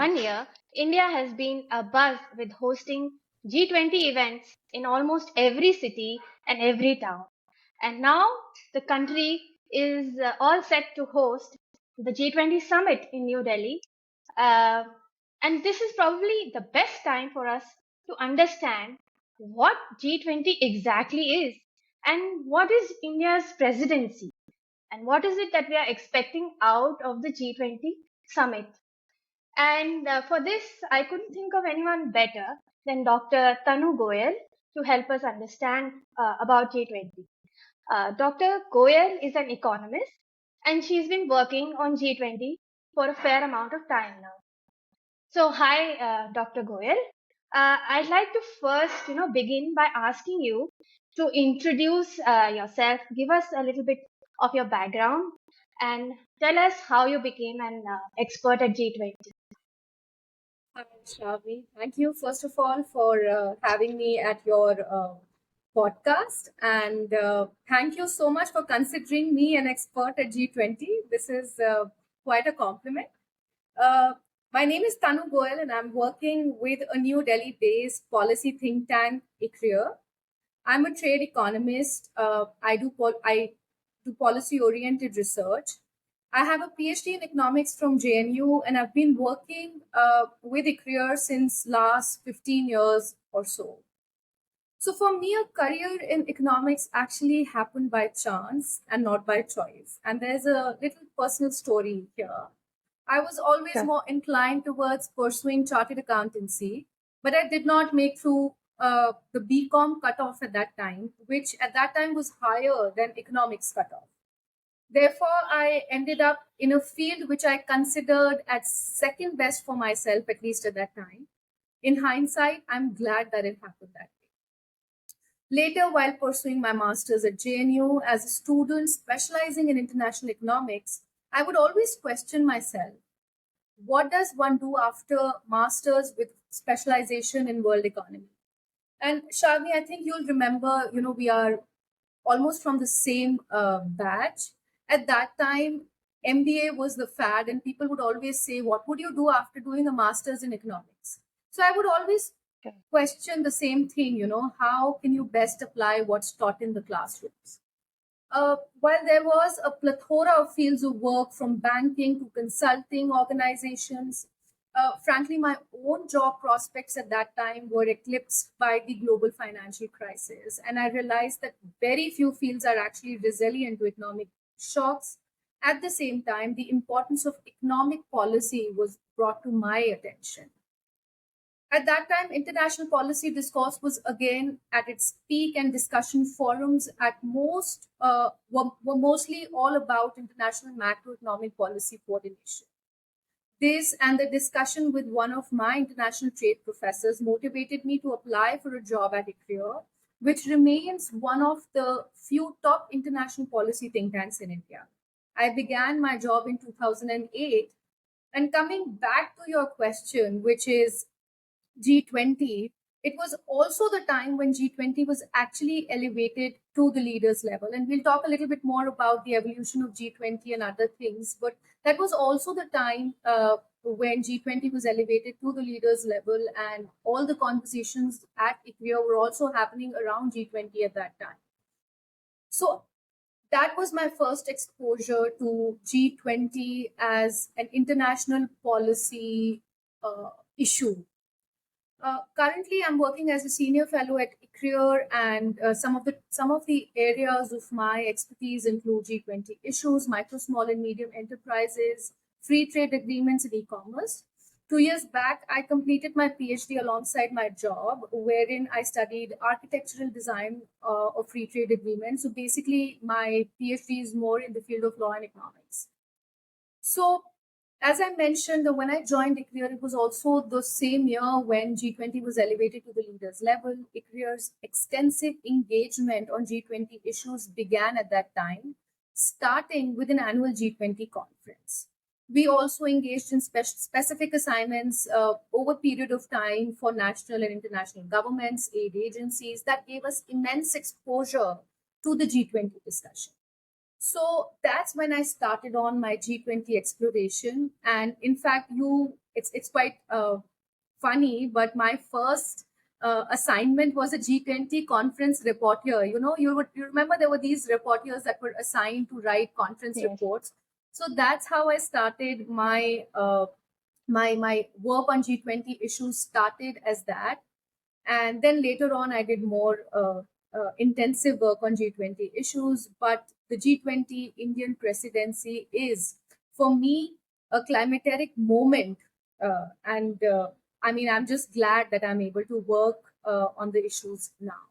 Yeah. 1 year, India has been abuzz with hosting G20 events in almost every city and every town. And now the country is all set to host the G20 summit in New Delhi. Uh, and this is probably the best time for us to understand what G20 exactly is and what is India's presidency and what is it that we are expecting out of the G20 summit. And for this, I couldn't think of anyone better than Dr. Tanu Goyal to help us understand about G20. Dr. Goyal is an economist and she's been working on G20 for a fair amount of time now. So, hi, Dr. Goyal. I'd like to first, begin by asking you to introduce yourself, give us a little bit of your background, and tell us how you became an expert at G20. Hi, Shravani. Thank you, first of all, for having me at your podcast. And thank you so much for considering me an expert at G20. This is quite a compliment. Uh, my name is Tanu Goyal, and I'm working with a New Delhi based policy think tank, ICRIER. I'm a trade economist. I do policy oriented research. I have a PhD in economics from JNU, and I've been working with ICRIER since last 15 years or so. So for me, a career in economics actually happened by chance and not by choice. And there's a little personal story here. I was always Sure. more inclined towards pursuing chartered accountancy, but I did not make through the BCom cutoff at that time, which at that time was higher than economics cutoff. Therefore, I ended up in a field which I considered as second best for myself, at least at that time. In hindsight, I'm glad that it happened that way. Later, while pursuing my master's at JNU as a student specializing in international economics, I would always question myself, what does one do after master's with specialization in world economy? And Shagni, I think you'll remember, we are almost from the same batch. At that time, MBA was the fad, and people would always say, what would you do after doing a master's in economics? So I would always Okay. question the same thing, how can you best apply what's taught in the classrooms? While there was a plethora of fields of work from banking to consulting organizations, frankly, my own job prospects at that time were eclipsed by the global financial crisis. And I realized that very few fields are actually resilient to economic shocks. At the same time, the importance of economic policy was brought to my attention. At that time, international policy discourse was again at its peak, and discussion forums at most were mostly all about international macroeconomic policy coordination. This and the discussion with one of my international trade professors motivated me to apply for a job at ICRIER, which remains one of the few top international policy think tanks in India. I began my job in 2008. And coming back to your question, which is G20, it was also the time when G20 was actually elevated to the leaders level. And we'll talk a little bit more about the evolution of G20 and other things. But that was also the time when G20 was elevated to the leaders level, and all the conversations at ICRIER were also happening around G20 at that time. So that was my first exposure to G20 as an international policy issue. Currently, I'm working as a senior fellow at ICRIER, and some of the areas of my expertise include G20 issues, micro, small, and medium enterprises, free trade agreements, and e-commerce. 2 years back, I completed my PhD alongside my job, wherein I studied architectural design of free trade agreements. So basically, my PhD is more in the field of law and economics. So, as I mentioned, when I joined ICRIER, it was also the same year when G20 was elevated to the leaders level. ICRIER's extensive engagement on G20 issues began at that time, starting with an annual G20 conference. We also engaged in specific assignments over a period of time for national and international governments, aid agencies that gave us immense exposure to the G20 discussion. So that's when I started on my G20 exploration. And in fact, it's quite funny, but my first assignment was a G20 conference reporter. You remember there were these reporters that were assigned to write conference Yes. reports. So that's how I started my work on G20 issues started as that. And then later on, I did more intensive work on G20 issues. But the G20 Indian presidency is, for me, a climateric moment. And I mean, I'm just glad that I'm able to work on the issues now.